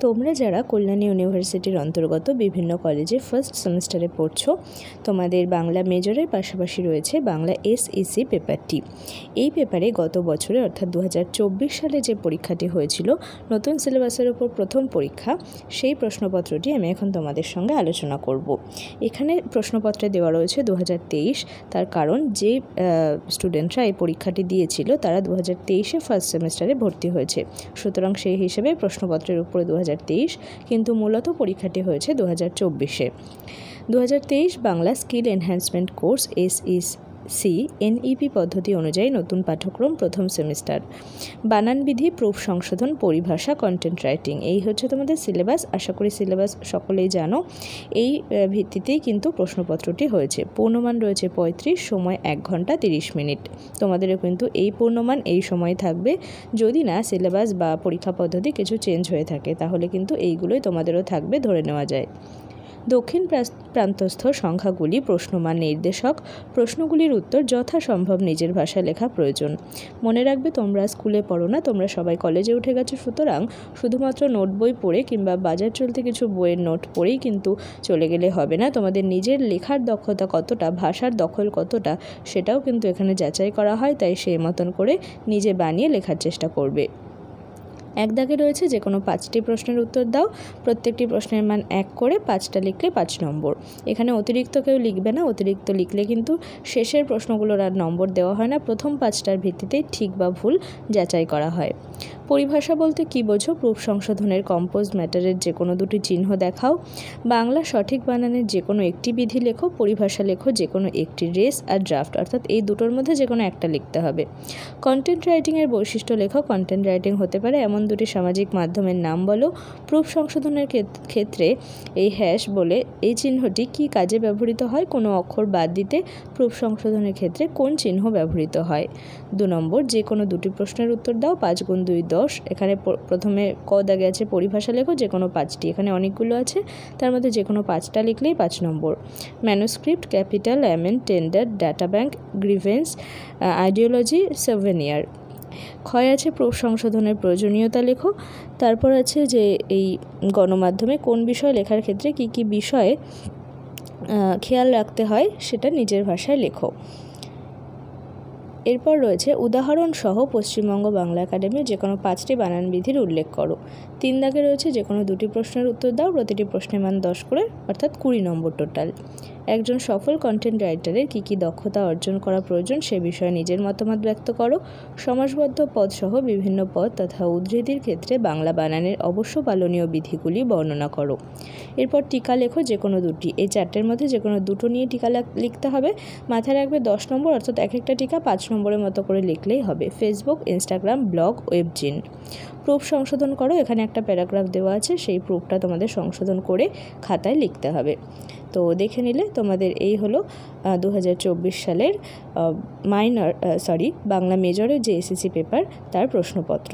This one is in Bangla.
তোমরা যারা কল্যাণী ইউনিভার্সিটির অন্তর্গত বিভিন্ন কলেজে ফার্স্ট সেমিস্টারে পড়ছো, তোমাদের বাংলা মেজরের পাশাপাশি রয়েছে বাংলা এসইসি পেপারটি। এই পেপারে গত বছরে অর্থাৎ 2024 সালে যে পরীক্ষাটি হয়েছিল, নতুন সিলেবাসের উপর প্রথম পরীক্ষা, সেই প্রশ্নপত্রটি আমি এখন তোমাদের সঙ্গে আলোচনা করব। এখানে প্রশ্নপত্রে দেওয়া রয়েছে 2023, তার কারণ যে স্টুডেন্টরা এই পরীক্ষাটি দিয়েছিল তারা 2023-এ ফার্স্ট সেমিস্টারে ভর্তি হয়েছে, সুতরাং সেই হিসেবে প্রশ্নপত্রের উপরে 2023, কিন্তু মূলত পরীক্ষাটি হয়েছে 2024-এ। 2023 Bangla skill enhancement course SEC NEP পদ্ধতি অনুযায়ী নতুন পাঠ্যক্রম প্রথম সেমিস্টার, বানানবিধি, প্রুফ সংশোধন, পরিভাষা, কন্টেন্ট রাইটিং, এই হচ্ছে তোমাদের সিলেবাস। আশা করি সিলেবাস সকলেই জানো। এই ভিত্তিতেই কিন্তু প্রশ্নপত্রটি হয়েছে। পূর্ণমান রয়েছে 35, সময় 1 ঘন্টা 30 মিনিট। তোমাদেরও কিন্তু এই পূর্ণমান এই সময় থাকবে, যদি না সিলেবাস বা পরীক্ষা পদ্ধতি কিছু চেঞ্জ হয়ে থাকে, তাহলে কিন্তু এইগুলোই তোমাদেরও থাকবে, ধরে নেওয়া যায়। দক্ষিণ প্রান্তস্থ সংখ্যাগুলি প্রশ্নমান নির্দেশক, প্রশ্নগুলির উত্তর যথাসম্ভব নিজের ভাষায় লেখা প্রয়োজন। মনে রাখবে, তোমরা স্কুলে পড়ো না, তোমরা সবাই কলেজে উঠে গেছো, সুতরাং শুধুমাত্র নোট বই পড়ে কিংবা বাজার চলতে কিছু বইয়ের নোট পড়েই কিন্তু চলে গেলে হবে না। তোমাদের নিজের লেখার দক্ষতা কতটা, ভাষার দখল কতটা, সেটাও কিন্তু এখানে যাচাই করা হয়, তাই সেই মতন করে নিজে বানিয়ে লেখার চেষ্টা করবে। এক দাগে রয়েছে যে কোনো 5টি প্রশ্নের উত্তর দাও, প্রত্যেকটি প্রশ্নের মান 1 করে, 5টা লিখলে 5 নম্বর। এখানে অতিরিক্ত কেউ লিখবে না, অতিরিক্ত লিখলে কিন্তু শেষের প্রশ্নগুলোর আর নম্বর দেওয়া হয় না, প্রথম 5টার ভিত্তিতেই ঠিক বা ভুল যাচাই করা হয়। পরিভাষা বলতে কী বোঝো? প্রুফ সংশোধনের কম্পোজ ম্যাটারের যে কোনো 2টি চিহ্ন দেখাও, বাংলা সঠিক বানানের যে কোনো একটি বিধি লেখো, পরিভাষা লেখো যে কোনো একটি, রেস আর ড্রাফট অর্থাৎ এই দুটোর মধ্যে যে কোনো একটা লিখতে হবে। কন্টেন্ট রাইটিংয়ের বৈশিষ্ট্য লেখো, কন্টেন্ট রাইটিং হতে পারে এমন 2টি সামাজিক মাধ্যমের নাম বলো। প্রুফ সংশোধনের ক্ষেত্রে এই হ্যাশ বলে এই চিহ্নটি কী কাজে ব্যবহৃত হয়, কোনো অক্ষর বাদ দিতে প্রুফ সংশোধনের ক্ষেত্রে কোন চিহ্ন ব্যবহৃত হয়। 2 নম্বর, যে কোনো 2টি প্রশ্নের উত্তর দাও, 5 × 2 = 10। এখানে প্রথমে ক দাগে আছে পরিভাষা লেখো, যে কোনো 5টি, এখানে অনেকগুলো আছে, তার মধ্যে যে কোনো 5টা লিখলেই 5 নম্বর। Manuscript, capital, amend, tender, data bank, grievance, ideology, souvenir. ক্ষয় আছে প্রুফ সংশোধনের প্রয়োজনীয়তা লেখো, তারপর আছে যে এই গণমাধ্যমে কোন বিষয় লেখার ক্ষেত্রে কী কী বিষয়ে খেয়াল রাখতে হয় সেটা নিজের ভাষায় লেখো। এরপর রয়েছে উদাহরণ সহ পশ্চিমবঙ্গ বাংলা একাডেমির যে কোনো 5টি বানান বিধির উল্লেখ করো। 3 দাগে রয়েছে যে কোনো 2টি প্রশ্নের উত্তর দাও, প্রতিটি প্রশ্নের মান 10 করে অর্থাৎ 20 নম্বর টোটাল। একজন সফল কন্টেন্ট রাইটারের কী কী দক্ষতা অর্জন করা প্রয়োজন সে বিষয়ে নিজের মতামত ব্যক্ত করো। সমাসবদ্ধ পদ সহ বিভিন্ন পদ তথা উদ্ধৃতির ক্ষেত্রে বাংলা বানানের অবশ্য পালনীয় বিধিগুলি বর্ণনা করো। এরপর টিকা লেখো, যে কোনো 2টি, এই 4টের মধ্যে যে কোনো 2টো নিয়ে টিকা লিখতে হবে। মাথায় রাখবে 10 নম্বর অর্থাৎ এক একটা টিকা 5 নম্বরের মতো করে লিখলেই হবে। Facebook, Instagram, blog, webzine. Proof সংশোধন করো, এখানে একটা প্যারাগ্রাফ দেওয়া আছে, সেই প্রুফটা তোমাদের সংশোধন করে খাতায় লিখতে হবে। তো দেখে নিলে তোমাদের এই হলো 2024 সালের বাংলা মেজরের যে এসএসসি পেপার তার প্রশ্নপত্র।